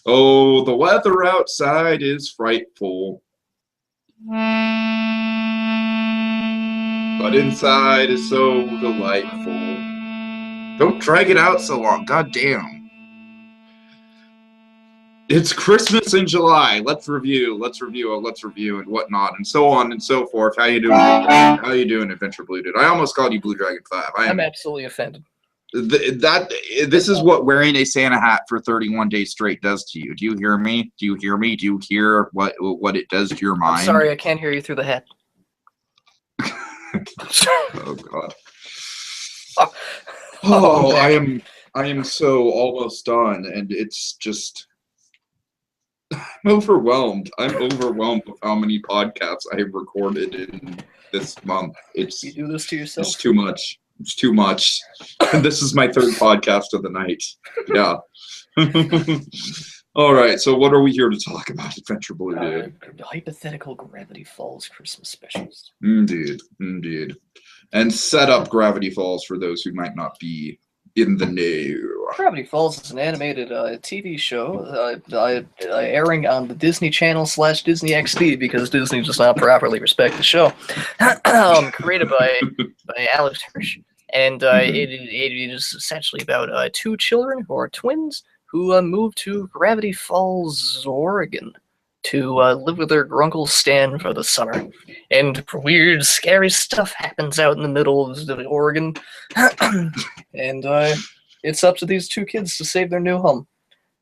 Oh, the weather outside is frightful, but inside is so delightful. Don't drag it out so long. God damn. It's Christmas in July. Let's review, and whatnot, and so on and so forth. How you doing? How you doing, Adventure Blue Dude? I almost called you Blue Dragon 5. I'm absolutely offended. This is what wearing a Santa hat for 31 days straight does to you. Do you hear me? Do you hear me? Do you hear what it does to your mind? I'm sorry, I can't hear you through the hat. Oh God. Oh, I am so almost done, and it's just I'm overwhelmed. I'm overwhelmed with how many podcasts I have recorded in this month. You do this to yourself? It's too much. It's too much. And this is my third podcast of the night. Yeah. All right. So what are we here to talk about, Adventure Blue Dude? Hypothetical Gravity Falls Christmas specials. Indeed. Indeed. And set up Gravity Falls for those who might not be in the know. Gravity Falls is an animated TV show airing on the Disney Channel / Disney XD because Disney does not properly respect the show. Created by Alex Hirsch, and it is essentially about two children who are twins who moved to Gravity Falls, Oregon, to live with their grunkle Stan for the summer. And weird, scary stuff happens out in the middle of Oregon. And it's up to these two kids to save their new home.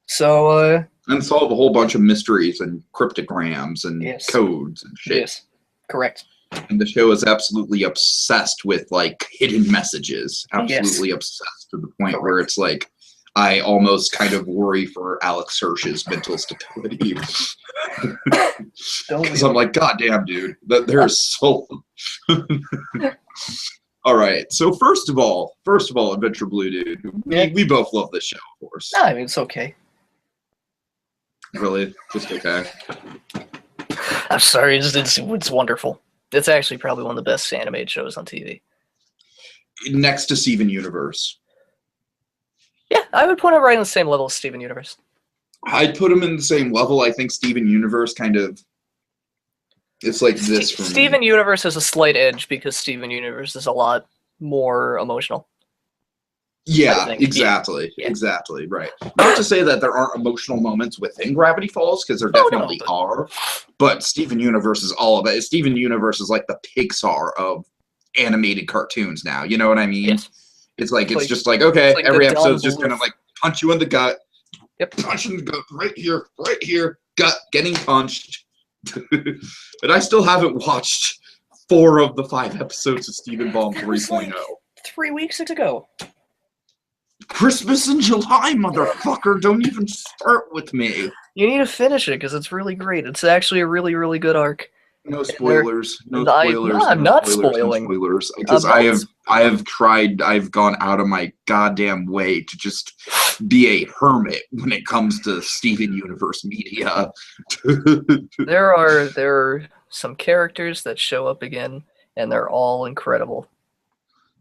So, and solve a whole bunch of mysteries and cryptograms and codes and shit. Yes, correct. And the show is absolutely obsessed with, like, hidden messages. Absolutely obsessed to the point where it's like, I almost kind of worry for Alex Hirsch's mental stability. Because I'm like, God damn, dude, there's so. All right. So first of all, Adventure Blue Dude, we both love this show, of course. No, I mean, it's okay. Really, just okay. I'm sorry, it's wonderful. It's actually probably one of the best animated shows on TV. Next to Steven Universe. Yeah, I would put it right on the same level as Steven Universe. I'd put him in the same level. I think Steven Universe kind of... It's like this for me. Steven Universe has a slight edge because Steven Universe is a lot more emotional. Yeah, exactly. Yeah. Exactly, right. Not to say that there aren't emotional moments within Gravity Falls, because there definitely are. But Steven Universe is all of it. Steven Universe is like the Pixar of animated cartoons now. You know what I mean? Yes. It's like, it's just like, okay, like every episode's just kind of like punch you in the gut. Yep. Punch in the gut, right here, gut, getting punched. And I still haven't watched 4 of the 5 episodes of Steven Bomb 3.0. Like 3 weeks ago. Christmas in July, motherfucker. Don't even start with me. You need to finish it because it's really great. It's actually a really, really good arc. No spoilers. No spoilers. I'm not spoiling. No spoilers. Because I have tried. I've gone out of my goddamn way to just be a hermit when it comes to Steven Universe media. There are some characters that show up again, and they're all incredible.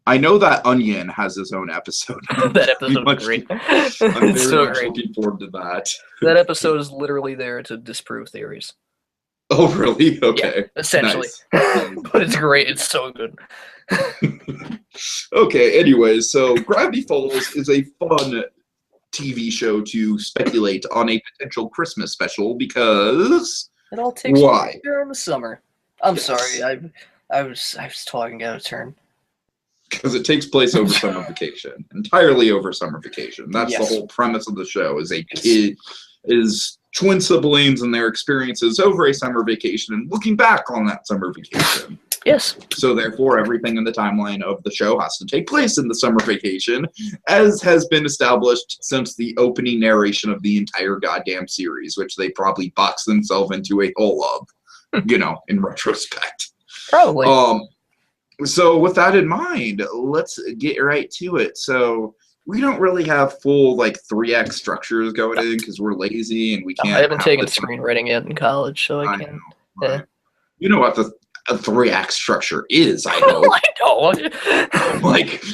I know that Onion has his own episode. That episode is great. I'm very much looking forward to that. That episode is literally there to disprove theories. Oh, really? Okay. Yeah, essentially. Nice. But it's great. It's so good. Okay, anyways, so Gravity Falls is a fun TV show to speculate on a potential Christmas special because... It all takes place during the summer. I'm sorry. I was talking out of turn. Because it takes place over summer vacation. Entirely over summer vacation. That's the whole premise of the show, is a kid is twin siblings and their experiences over a summer vacation and looking back on that summer vacation. Yes. So therefore, everything in the timeline of the show has to take place in the summer vacation, as has been established since the opening narration of the entire goddamn series, which they probably boxed themselves into a hole of, you know, in retrospect. Probably. So with that in mind, let's get right to it. So we don't really have full, like, 3x structures going in because we're lazy and we can't. I haven't taken screenwriting yet in college, so I can't. Know. You know what a 3x structure is, I know. I know. Like,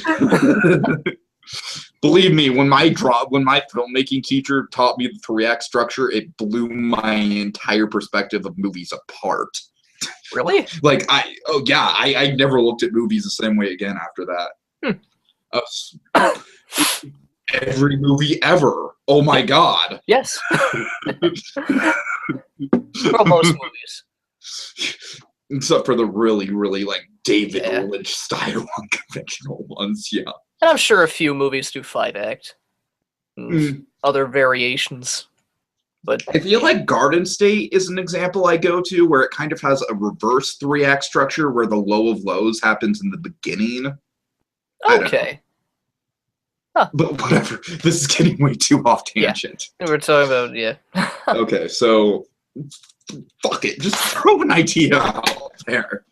Believe me, when my filmmaking teacher taught me the 3-act structure, it blew my entire perspective of movies apart. Really? Like I never looked at movies the same way again after that. Every movie ever. Oh my god. Yes. For most movies. Except for the really, really like David Lynch style unconventional ones, yeah. And I'm sure a few movies do 5-act. Other variations. But I feel like Garden State is an example I go to where it kind of has a reverse 3-act structure where the low of lows happens in the beginning. Okay. Huh. But whatever. This is getting way too off tangent. Yeah. We're talking about, Okay, so fuck it. Just throw an idea out there.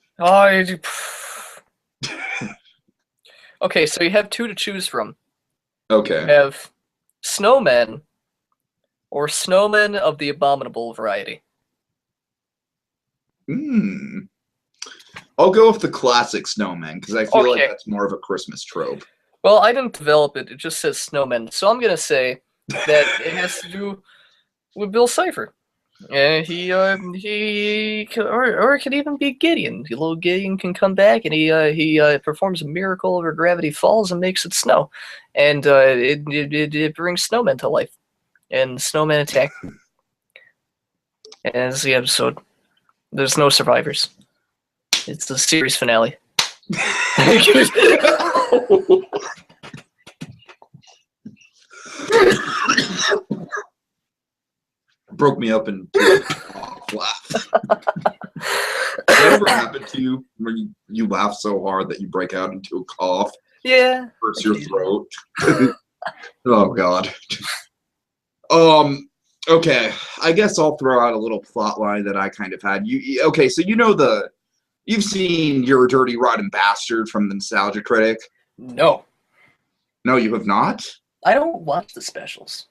Okay, so you have 2 to choose from. Okay. You have snowmen or snowmen of the abominable variety. I'll go with the classic snowman because I feel like that's more of a Christmas trope. Well, I didn't develop it. It just says snowmen. So I'm going to say that it has to do with Bill Cipher. And or it could even be Gideon. Little Gideon can come back and he performs a miracle over Gravity Falls and makes it snow, and it brings snowmen to life, and snowmen attack. And that's the episode. There's no survivors. It's the series finale. Broke me up and laugh. Whatever happened to you when you laugh so hard that you break out into a cough? Yeah. Hurts your throat. Oh god. Okay. I guess I'll throw out a little plot line that I kind of had. Okay, so you've seen You're a Dirty Rotten Bastard from the Nostalgia Critic? No. No, you have not? I don't watch the specials.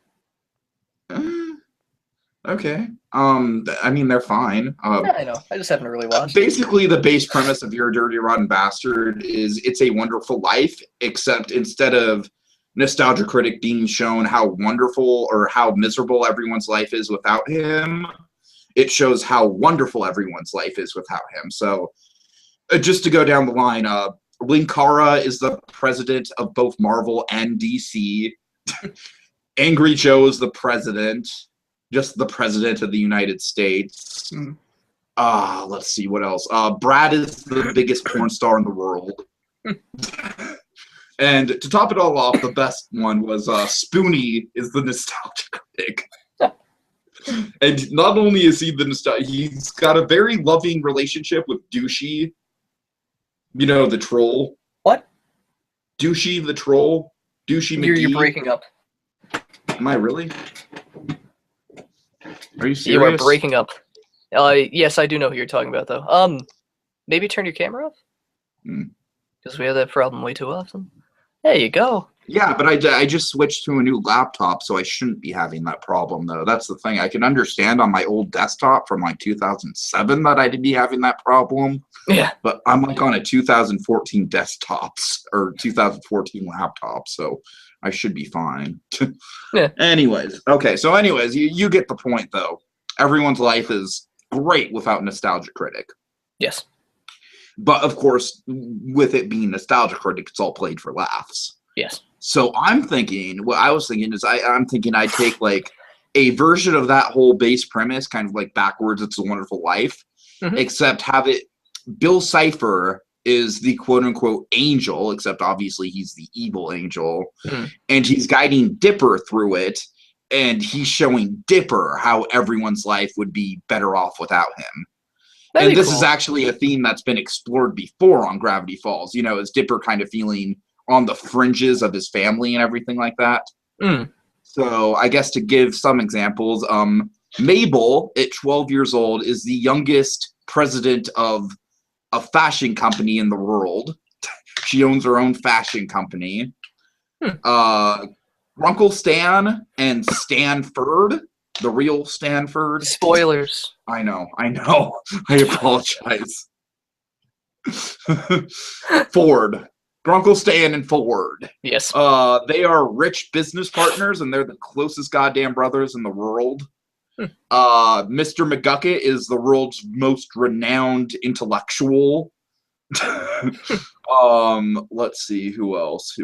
Okay. I mean, they're fine. Yeah, I know. I just haven't really watched. Basically, the base premise of You're a Dirty Rotten Bastard is It's a Wonderful Life, except instead of Nostalgia Critic being shown how wonderful or how miserable everyone's life is without him, it shows how wonderful everyone's life is without him. So, just to go down the line, Linkara is the president of both Marvel and DC. Angry Joe is the president. Just the president of the United States. Let's see, what else? Brad is the biggest porn star in the world. And to top it all off, the best one was Spoonie is the Nostalgia Critic. And not only is he the nostalgia, he's got a very loving relationship with Douchey. You know, the troll. What? Douchey the troll. Douchey McGee. You're breaking up. Am I really? Are you serious? You are breaking up. Yes, I do know who you're talking about, though. Maybe turn your camera off? Because we have that problem way too often. There you go. Yeah, but I just switched to a new laptop, so I shouldn't be having that problem, though. That's the thing. I can understand on my old desktop from, like, 2007 that I'd be having that problem. Yeah. But I'm, like, on a 2014 desktops, or 2014 laptop, so I should be fine. Yeah. Anyways, you get the point, though. Everyone's life is great without Nostalgia Critic. Yes. But, of course, with it being Nostalgia Critic, it's all played for laughs. Yes. So I'm thinking, what I was thinking is I'm thinking I'd take, like, a version of that whole base premise, kind of like backwards, It's a Wonderful Life, except have it, Bill Cipher is the quote-unquote angel, except obviously he's the evil angel, and he's guiding Dipper through it, and he's showing Dipper how everyone's life would be better off without him. And this is actually a theme that's been explored before on Gravity Falls, you know, is Dipper kind of feeling on the fringes of his family and everything like that. So I guess to give some examples, Mabel, at 12 years old, is the youngest president of a fashion company in the world. She owns her own fashion company. Uncle Stan and Stanford, the real Stanford. Spoilers. I know. I apologize. Ford. Grunkle Stan and Ford. Yes. They are rich business partners, and they're the closest goddamn brothers in the world. Mr. McGucket is the world's most renowned intellectual. Let's see, who else?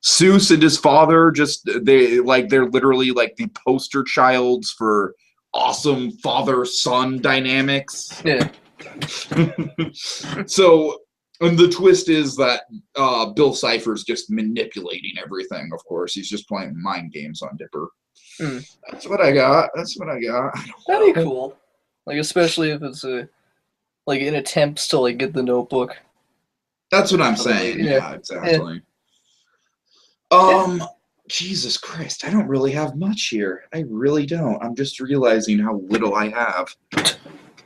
Seuss and his father, they're literally like the poster childs for awesome father-son dynamics. Yeah. So, and the twist is that Bill Cipher's just manipulating everything, of course. He's just playing mind games on Dipper. That's what I got. That'd be cool. Like, especially if it's in attempts to like get the Notebook. That's what I'm saying. Yeah, exactly. Jesus Christ, I don't really have much here. I really don't. I'm just realizing how little I have.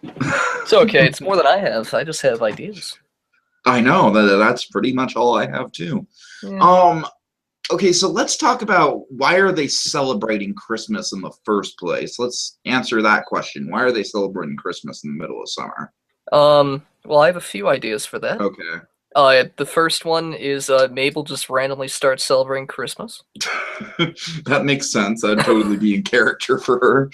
It's okay. It's more than I have. I just have ideas. I know. That's pretty much all I have, too. Yeah. Okay, so let's talk about why are they celebrating Christmas in the first place? Let's answer that question. Why are they celebrating Christmas in the middle of summer? Well, I have a few ideas for that. Okay. The first one is Mabel just randomly starts celebrating Christmas. That makes sense. That'd totally be in character for her.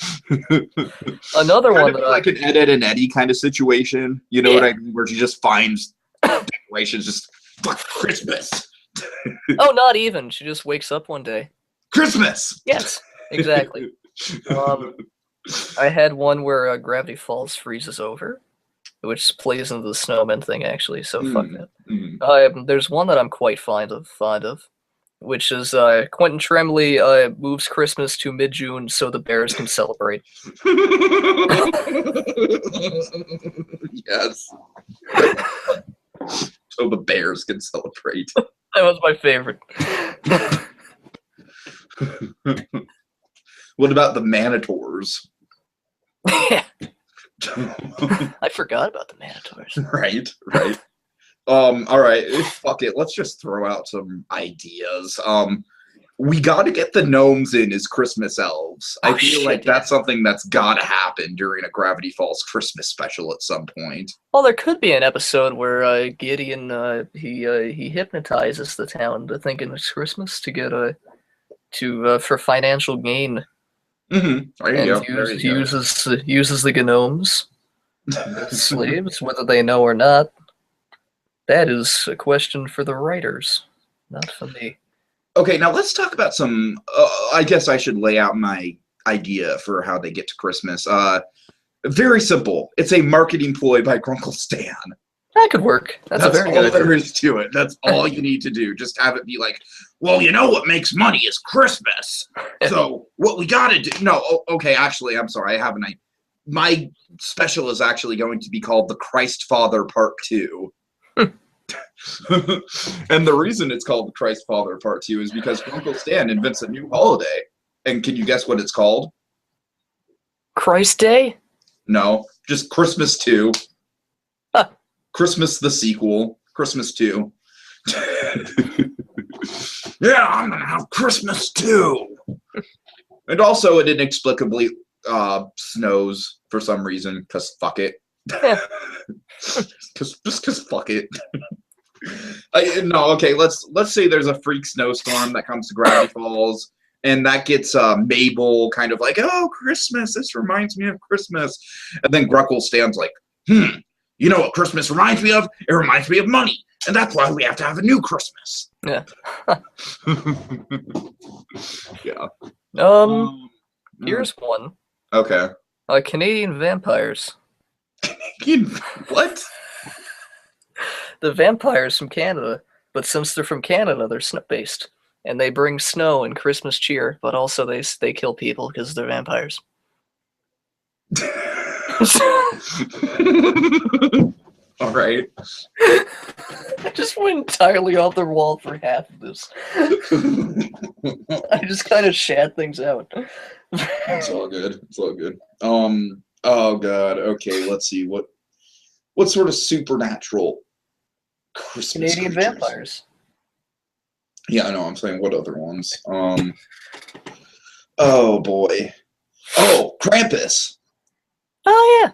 Another one that like an Ed and Eddie kind of situation. You know what I mean? Where she just finds decorations, just fuck Christmas. Oh, not even. She just wakes up one day. Christmas! Yes, exactly. I had one where Gravity Falls freezes over, which plays into the snowman thing, actually, so fuck that. There's one that I'm quite fond of, which is Quentin Tremblay moves Christmas to mid-June so the Bears can celebrate. Yes. So the Bears can celebrate. That was my favorite. What about the Manitors? I forgot about the Manitors. Right. All right, fuck it. Let's just throw out some ideas. We got to get the gnomes in as Christmas elves. I feel like that's something that's got to happen during a Gravity Falls Christmas special at some point. Well, there could be an episode where Gideon he hypnotizes the town to thinking it's Christmas to get for financial gain. Uses the gnomes, as slaves, whether they know or not. That is a question for the writers, not for me. Okay, now let's talk about some. I guess I should lay out my idea for how they get to Christmas. Very simple. It's a marketing ploy by Grunkle Stan. That could work. That's a very all there is to it. That's all you need to do. Just have it be like, well, you know what makes money is Christmas. So what we got to do. No, okay, actually, I'm sorry. I have an idea. My special is actually going to be called The Christ Father Part 2. And the reason it's called The Christ Father Part 2 is because Uncle Stan invents a new holiday. And can you guess what it's called? Christ Day? No, just Christmas 2. Christmas the sequel. Christmas 2. Yeah, I'm going to have Christmas 2. And also it inexplicably snows for some reason, because fuck it. Because fuck it. Okay, let's say there's a freak snowstorm that comes to Gravity Falls, and that gets Mabel kind of like, oh, Christmas, this reminds me of Christmas. And then Grunkle Stan's like, you know what Christmas reminds me of? It reminds me of money, and that's why we have to have a new Christmas. Yeah. Yeah. Here's one. Okay. Canadian vampires. What? The vampires from Canada, but since they're from Canada, they're snow-based, and they bring snow and Christmas cheer, but also they kill people because they're vampires. All right. I just went entirely off the wall for half of this. I just kind of shat things out. It's all good. It's all good. Oh god. Okay. Let's see what sort of supernatural Christmas Canadian creatures? vampires. Yeah, I know. I'm saying what other ones? Oh boy. Oh, Krampus. Oh yeah.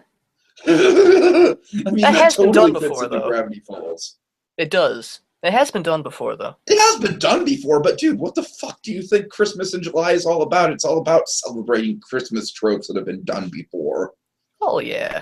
I mean, That has been done totally fits before, into though. Gravity Falls. It does. It has been done before, though. It has been done before, but dude, what the fuck do you think Christmas in July is all about? It's all about celebrating Christmas tropes that have been done before. Oh, yeah.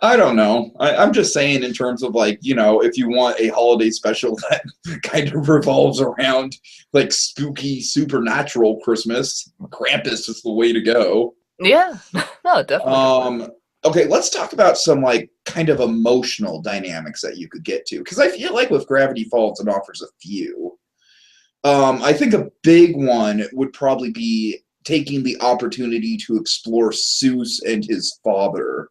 I don't know. I'm just saying in terms of like, you know, if you want a holiday special that kind of revolves around like spooky supernatural Christmas, Krampus is the way to go. Yeah. No, definitely. Okay, let's talk about some like kind of emotional dynamics that you could get to, because I feel like with Gravity Falls it offers a few. I think a big one would probably be taking the opportunity to explore Seuss and his father.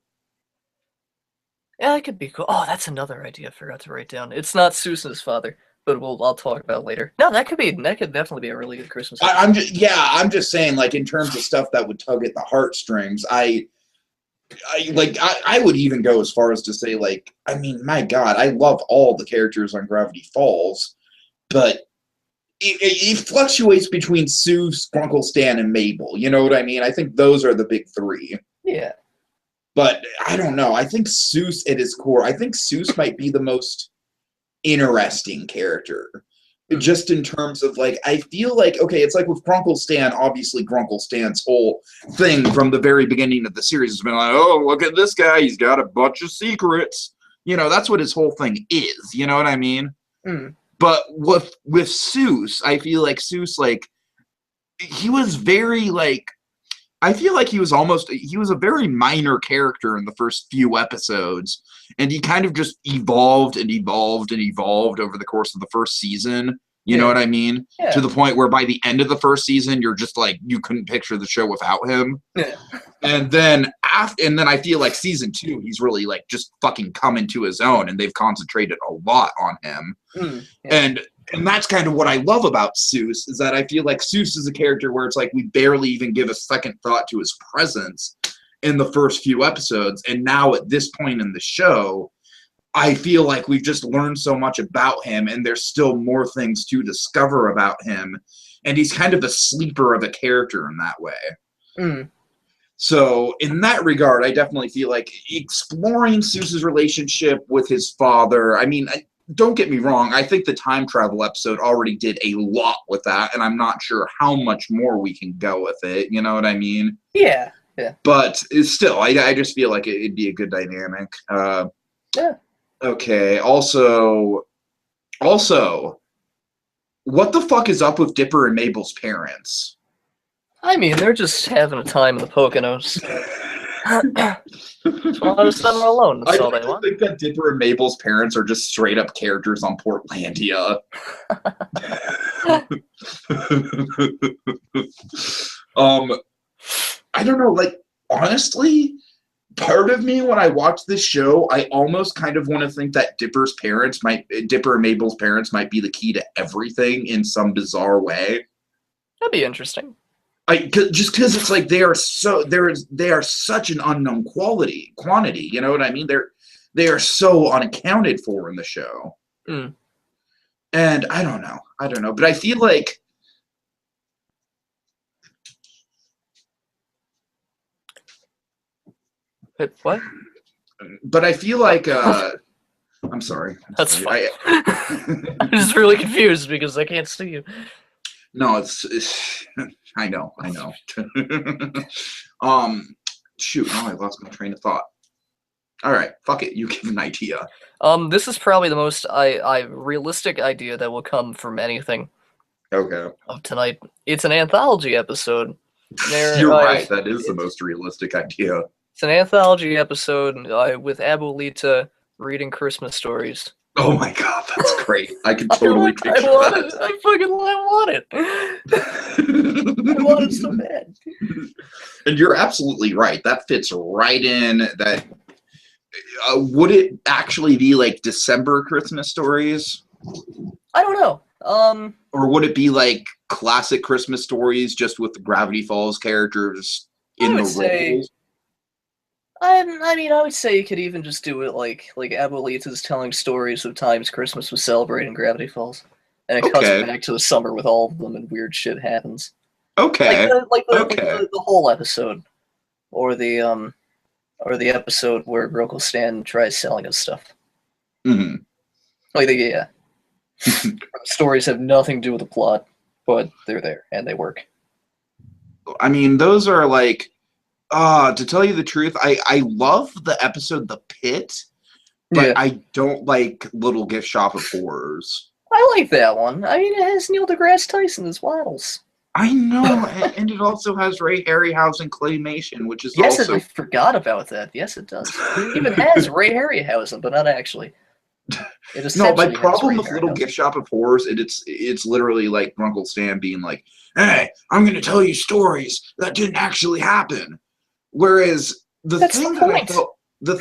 Yeah, that could be cool. Oh, that's another idea I forgot to write down. It's not Susan's father, but I'll talk about it later. No, that could definitely be a really good Christmas episode. I'm just saying, like, in terms of stuff that would tug at the heartstrings, I would even go as far as to say, like, I mean, my God, I love all the characters on Gravity Falls, but it fluctuates between Seuss, Grunkle Stan, and Mabel. You know what I mean? I think those are the big three. Yeah. But I don't know. I think Seuss at his core, I think Seuss might be the most interesting character. Just in terms of like, I feel like, okay, it's like with Grunkle Stan, obviously Grunkle Stan's whole thing from the very beginning of the series has been like, oh, look at this guy, he's got a bunch of secrets. You know, that's what his whole thing is. You know what I mean? Mm. But with Seuss, I feel like Seuss, like, he was very like, I feel like he was a very minor character in the first few episodes, and he kind of just evolved and evolved and evolved over the course of the first season. You know what I mean? Yeah. To the point where by the end of the first season, you're just like, you couldn't picture the show without him. Yeah. And then I feel like season 2, he's really like just fucking come into his own, and they've concentrated a lot on him. Yeah. And that's kind of what I love about Seuss, is that I feel like Seuss is a character where it's like we barely even give a second thought to his presence in the first few episodes. And now at this point in the show, I feel like we've just learned so much about him, and there's still more things to discover about him. And he's kind of a sleeper of a character in that way. Mm. So in that regard, I definitely feel like exploring Seuss's relationship with his father, I mean, don't get me wrong, I think the time travel episode already did a lot with that, and I'm not sure how much more we can go with it, you know what I mean? Yeah, yeah. But it's still, I just feel like it'd be a good dynamic. Yeah. Okay, also, what the fuck is up with Dipper and Mabel's parents? I mean, they're just having a time in the Poconos. Just want to send them alone. That's all they want. I think that Dipper and Mabel's parents are just straight up characters on Portlandia. I don't know, like, honestly, part of me when I watch this show, I almost kind of want to think that Dipper and Mabel's parents might be the key to everything in some bizarre way. That'd be interesting. Just because it's like they are such an unknown quantity. You know what I mean? They are so unaccounted for in the show. Mm. And I don't know, but I feel like What? But I feel like I'm sorry. That's fine. I'm just really confused because I can't see you. No, it's I know. Shoot, now I lost my train of thought. All right, fuck it. You give an idea. This is probably the most realistic idea that will come from anything. Okay. Of tonight. It's an anthology episode. You're right. That is the most realistic idea. It's an anthology episode with Abuelita reading Christmas stories. Oh my god, that's great. I can totally picture that. I fucking want it. I want it so bad. And you're absolutely right. That fits right in. That would it actually be like December Christmas stories? I don't know. Or would it be like classic Christmas stories just with the Gravity Falls characters in the roles? I mean, I would say you could even just do it like Abuelita's telling stories of times Christmas was celebrating Gravity Falls, and it cuts back to the summer with all of them, and weird shit happens. Okay. Like the whole episode, or the or the episode where Uncle Stan tries selling us stuff. Mm-hmm. Like, yeah. The stories have nothing to do with the plot, but they're there and they work. I mean, those are like, to tell you the truth, I love the episode The Pit, but I don't like Little Gift Shop of Horrors. I like that one. I mean, it has Neil deGrasse Tyson as Waddles. I know, and it also has Ray Harryhausen claymation, which is yes, also... I forgot about that. Yes, it does. It even has Ray Harryhausen, but not actually. No, my problem with Little Gift Shop of Horrors, it's literally like Grunkle Stan being like, "Hey, I'm going to tell you stories that didn't actually happen." Whereas That's thing the that point. I felt, but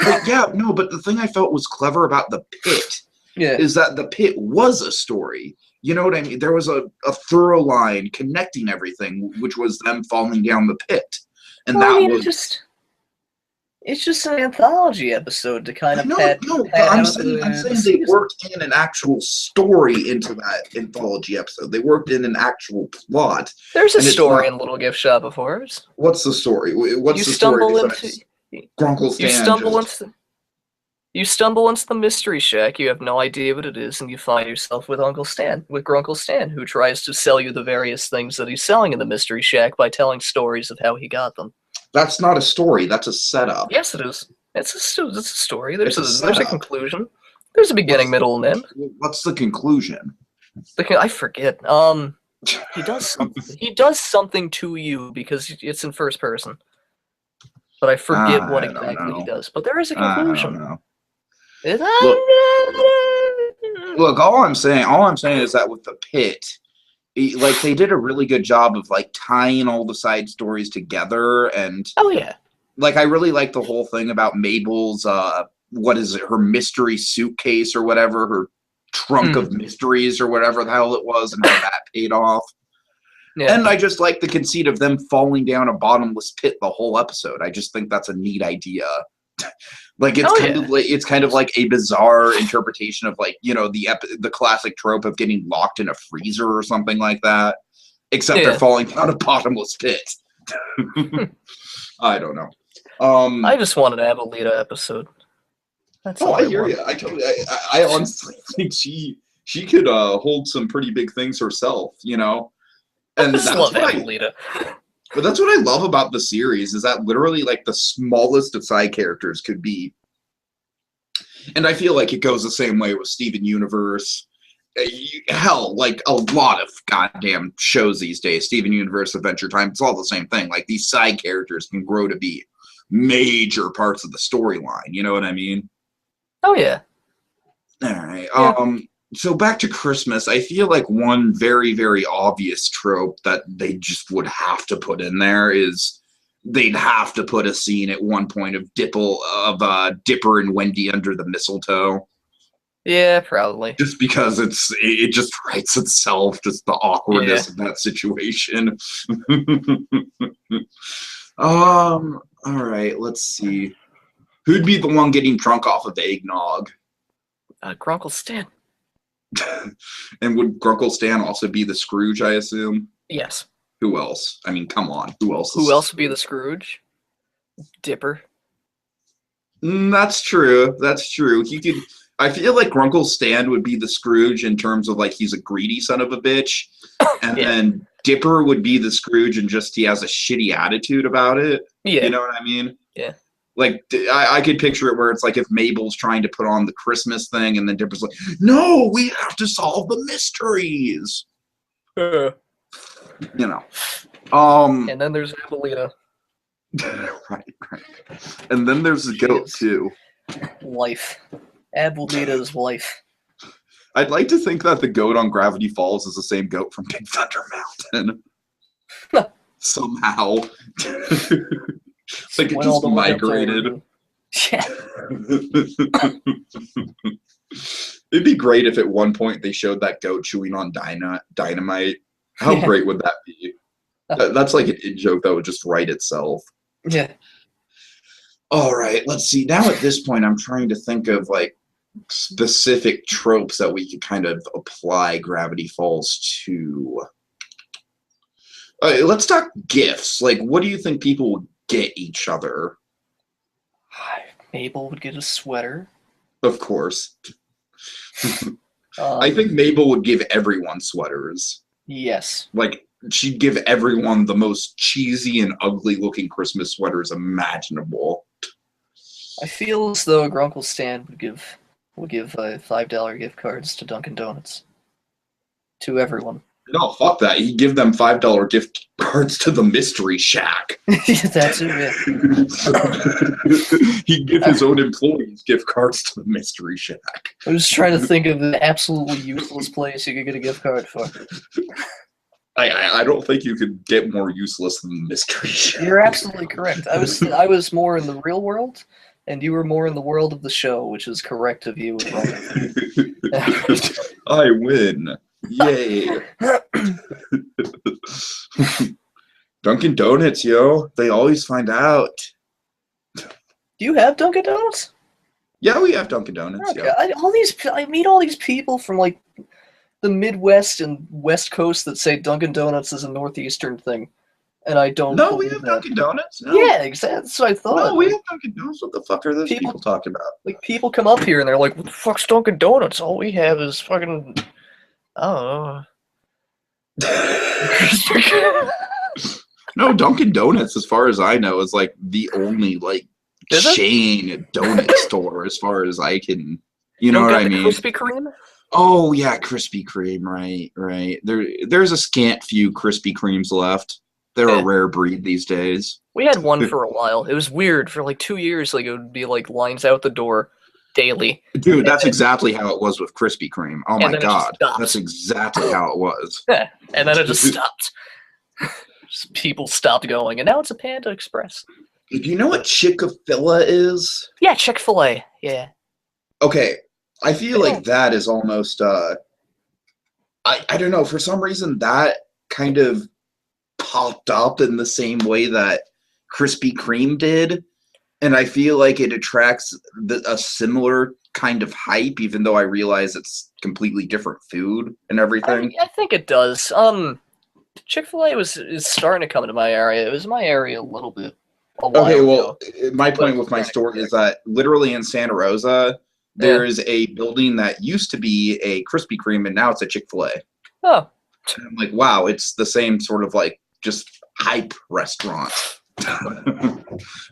the thing I felt was clever about The Pit is that The Pit was a story. You know what I mean? There was a thorough line connecting everything, which was them falling down the pit, and it's just an anthology episode to kind of I'm saying they worked in an actual story into that anthology episode. They worked in an actual plot. There's a story in Little Gift Shop of Horrors. What's the story? What's the story? Grunkle Stan You stumble into the mystery shack, you have no idea what it is, and you find yourself with Grunkle Stan, who tries to sell you the various things that he's selling in the mystery shack by telling stories of how he got them. That's not a story, that's a setup. Yes, it is. It's a story. There's a conclusion. There's a beginning, middle, and end. What's the conclusion? I forget. He does something to you because it's in first person. But I forget what exactly he does. But there is a conclusion. I don't know. Look, all I'm saying is that with The Pit, like, they did a really good job of like tying all the side stories together, and like, I really like the whole thing about Mabel's what is it, her mystery suitcase or whatever, her trunk of mysteries or whatever the hell it was, and how that paid off. And I just like the conceit of them falling down a bottomless pit the whole episode. I just think that's a neat idea. Like, it's kind of like a bizarre interpretation of, like, you know, the classic trope of getting locked in a freezer or something like that, except they're falling down a bottomless pit. I don't know. I just wanted to have a Lita episode. That's all I hear you. I honestly think she could hold some pretty big things herself, you know. And that's what Lita. But that's what I love about the series, is that literally, like, the smallest of side characters could be. And I feel like it goes the same way with Steven Universe. Hell, like, a lot of goddamn shows these days, Steven Universe, Adventure Time, it's all the same thing. Like, these side characters can grow to be major parts of the storyline. You know what I mean? Oh, yeah. All right. So back to Christmas, I feel like one very, very obvious trope that they just would have to put in there is they'd have to put a scene at one point of Dipper and Wendy under the mistletoe. Yeah, probably. Just because it just writes itself, just the awkwardness of that situation. All right, let's see. Who'd be the one getting drunk off of eggnog? Grunkle Stan. And would Grunkle Stan also be the Scrooge, I assume? Yes. Who else? I mean, come on. Who else? Who else would be the Scrooge? Dipper. That's true. That's true. He could. I feel like Grunkle Stan would be the Scrooge in terms of, like, he's a greedy son of a bitch, and then Dipper would be the Scrooge and just he has a shitty attitude about it. Yeah. You know what I mean? Yeah. Like, I could picture it where it's like if Mabel's trying to put on the Christmas thing and then Dipper's like, no, we have to solve the mysteries. You know. And then there's Abuelita. Right. And then there's the goat, too. Life. Abuelita's life. I'd like to think that the goat on Gravity Falls is the same goat from Big Thunder Mountain. Somehow. Like, it just migrated. Yeah. It'd be great if at one point they showed that goat chewing on dynamite. How great would that be? That's like an in-joke that would just write itself. Yeah. All right, let's see. Now at this point, I'm trying to think of, like, specific tropes that we could kind of apply Gravity Falls to. Let's talk gifts. Like, what do you think people would get each other? Mabel would get a sweater. Of course. I think Mabel would give everyone sweaters. Yes. Like, she'd give everyone the most cheesy and ugly-looking Christmas sweaters imaginable. I feel as though Grunkle Stan would give $5 gift cards to Dunkin' Donuts. To everyone. No, fuck that. He'd give them $5 gift cards to the Mystery Shack. That's it, yeah. He'd give his own employees gift cards to the Mystery Shack. I was trying to think of an absolutely useless place you could get a gift card for. I don't think you could get more useless than the Mystery Shack. You're absolutely correct. I was more in the real world, and you were more in the world of the show, which is correct of you. I win. Yay. Dunkin' Donuts, yo. They always find out. Do you have Dunkin' Donuts? Yeah, we have Dunkin' Donuts. Okay. Yeah. I meet all these people from like the Midwest and West Coast that say Dunkin' Donuts is a Northeastern thing, and I don't. No, we have Dunkin' Donuts. No. Yeah, exactly. That's what I thought. No, we have Dunkin' Donuts. What the fuck are those people talking about? Like, people come up here and they're like, "What the fuck's Dunkin' Donuts? All we have is fucking, I don't know." No, Dunkin' Donuts, as far as I know, is like the only like chain donut store, as far as I can. You know what I mean? Krispy Kreme. Oh yeah, Krispy Kreme, right. There's a scant few Krispy Kremes left. They're a rare breed these days. We had one for a while. It was weird. For like 2 years, like it would be like lines out the door daily. Dude, that's exactly how it was with Krispy Kreme. Oh my god, that's exactly how it was. And then it just stopped. People stopped going, and now it's a Panda Express. Do you know what Chick-fil-A is? Yeah, Chick-fil-A. Yeah. Okay, I feel like that is almost I don't know, for some reason that kind of popped up in the same way that Krispy Kreme did, and I feel like it attracts a similar kind of hype, even though I realize it's completely different food and everything. I think it does. Chick-fil-A is starting to come into my area. It was in my area a little bit. Okay, well, my point with my story is that literally in Santa Rosa, there is a building that used to be a Krispy Kreme, and now it's a Chick-fil-A. Oh. And I'm like, wow, it's the same sort of like just hype restaurant.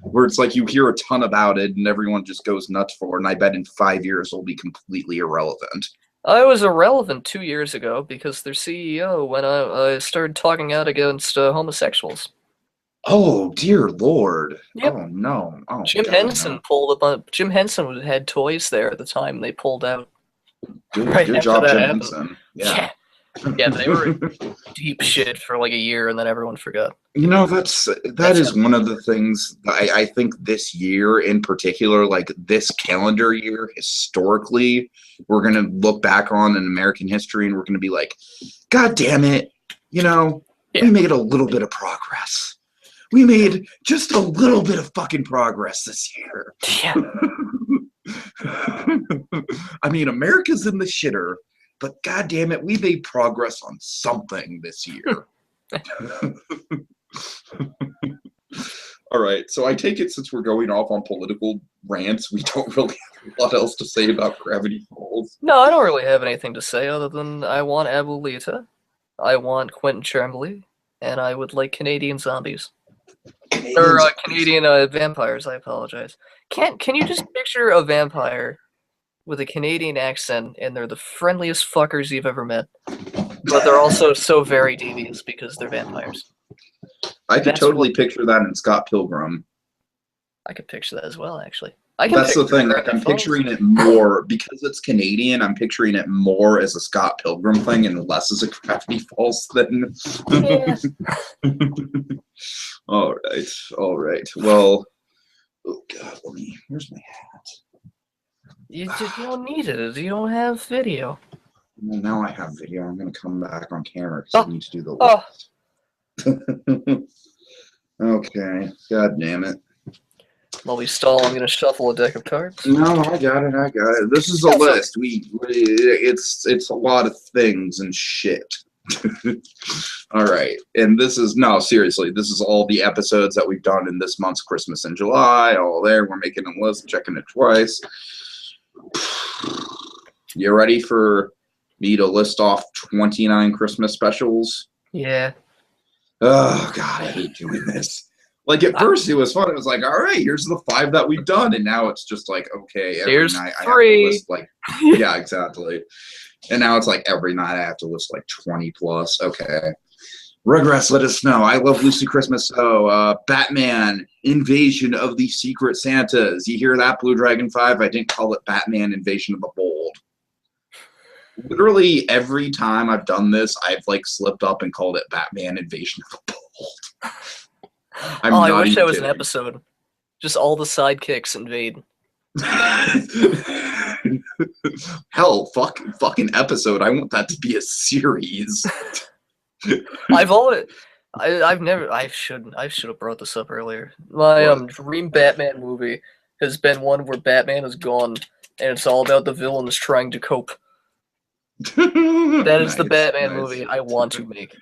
Where it's like you hear a ton about it and everyone just goes nuts for it, and I bet in 5 years it'll be completely irrelevant. I was irrelevant 2 years ago because their CEO, when I started talking out against homosexuals. Oh dear Lord! Yep. Oh no! Oh, Jim Henson pulled up. Jim Henson had toys there at the time. And they pulled out. Good job, Jim Henson. Yeah. Yeah, they were in deep shit for like a year, and then everyone forgot. You know, that is one of the things I think this year in particular, like this calendar year, historically, we're going to look back on in American history and we're going to be like, God damn it, you know, we made a little bit of progress. We made just a little bit of fucking progress this year. Yeah. I mean, America's in the shitter, but God damn it, we made progress on something this year. All right, so I take it since we're going off on political rants, we don't really have a lot else to say about Gravity Falls. No, I don't really have anything to say other than I want Abuelita, I want Quentin Chambly, and I would like Canadian zombies. Canadian vampires, I apologize. Can you just picture a vampire with a Canadian accent, and they're the friendliest fuckers you've ever met, but they're also so very devious because they're vampires. I could totally picture that in Scott Pilgrim. I could picture that as well, actually. That's the thing. Like, I'm picturing it more because it's Canadian. I'm picturing it more as a Scott Pilgrim thing and less as a Gravity Falls thing. Yeah. All right. Well, oh God, where's my hat? You don't need it. You don't have video. Well, now I have video. I'm going to come back on camera because I need to do the list. Okay. God damn it. While we stall, I'm going to shuffle a deck of cards. No, I got it. This is a list. It's a lot of things and shit. All right. And this is, no, seriously, this is all the episodes that we've done in this month's Christmas in July. All there. We're making a list, checking it twice. You ready for me to list off 29 Christmas specials? Yeah. Oh, God, I hate doing this. Like, at first it was fun. It was like, all right, here's the 5 that we've done. And now it's just like, okay, every here's night 3. I have to list, like, yeah, exactly. And now it's like every night I have to list like 20 plus. Okay. Rugrats, let us know. I love Lucy Christmas. So, Batman, Invasion of the Secret Santas. You hear that, Blue Dragon 5? I didn't call it Batman, Invasion of the Bold. Literally every time I've done this, I've like slipped up and called it Batman, Invasion of the Bold. I wish that was an episode. Just all the sidekicks invade. Hell, fucking episode. I want that to be a series. I should have brought this up earlier. My dream Batman movie has been one where Batman is gone and it's all about the villains trying to cope. That is the Batman movie I want to make.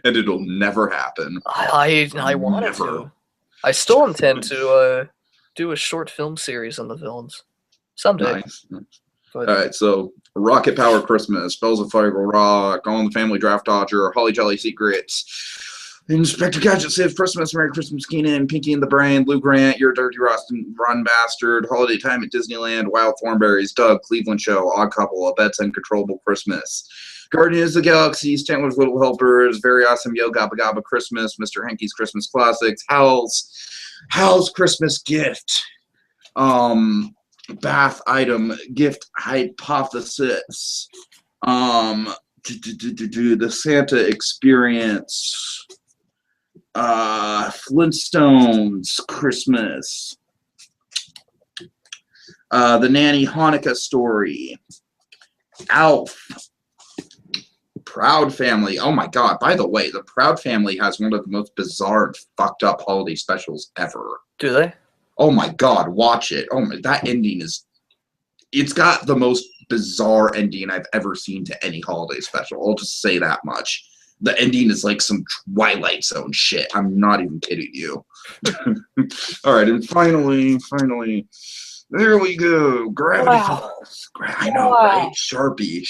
And it'll never happen. I want it to. I still intend to do a short film series on the villains someday. Nice. All right, so Rocket Power Christmas, Bells of Fire Rock, All in the Family Draft Dodger, Holly Jolly Secrets, Inspector Gadget Saves Christmas, Merry Christmas Keenan, Pinky and the Brain, Lou Grant, Your Dirty Run Bastard, Holiday Time at Disneyland, Wild Thornberries, Doug, Cleveland Show, Odd Couple, A Bet's Uncontrollable Christmas, Guardians of the Galaxy, Chandler's Little Helpers, Very Awesome Yo Gabba Gabba Christmas, Mr. Hanky's Christmas Classics, Hal's Christmas Gift, Bath Item Gift Hypothesis, the Santa Experience, Flintstones Christmas, the Nanny Hanukkah Story, Alf, Proud Family. Oh my God, by the way, the Proud Family has one of the most bizarre and fucked up holiday specials ever. Do they? Oh my God, watch it. Oh my, that ending it's got the most bizarre ending I've ever seen to any holiday special. I'll just say that much. The ending is like some Twilight Zone shit. I'm not even kidding you. All right, and finally, there we go. Gravity Falls. I know, right? Sharpie.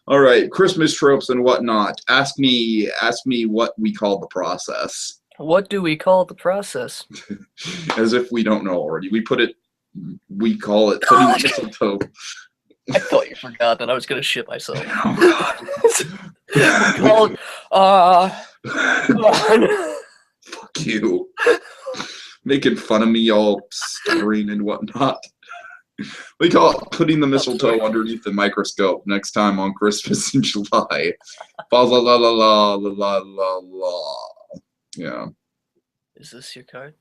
All right, Christmas tropes and whatnot. Ask me what we call the process. What do we call the process? As if we don't know already. We call it putting mistletoe. I thought you forgot that I was gonna shit myself. Fuck you. Making fun of me all stuttering and whatnot. We call it putting the mistletoe underneath the microscope next time on Christmas in July. La la la la la la la la. Yeah. Is this your card?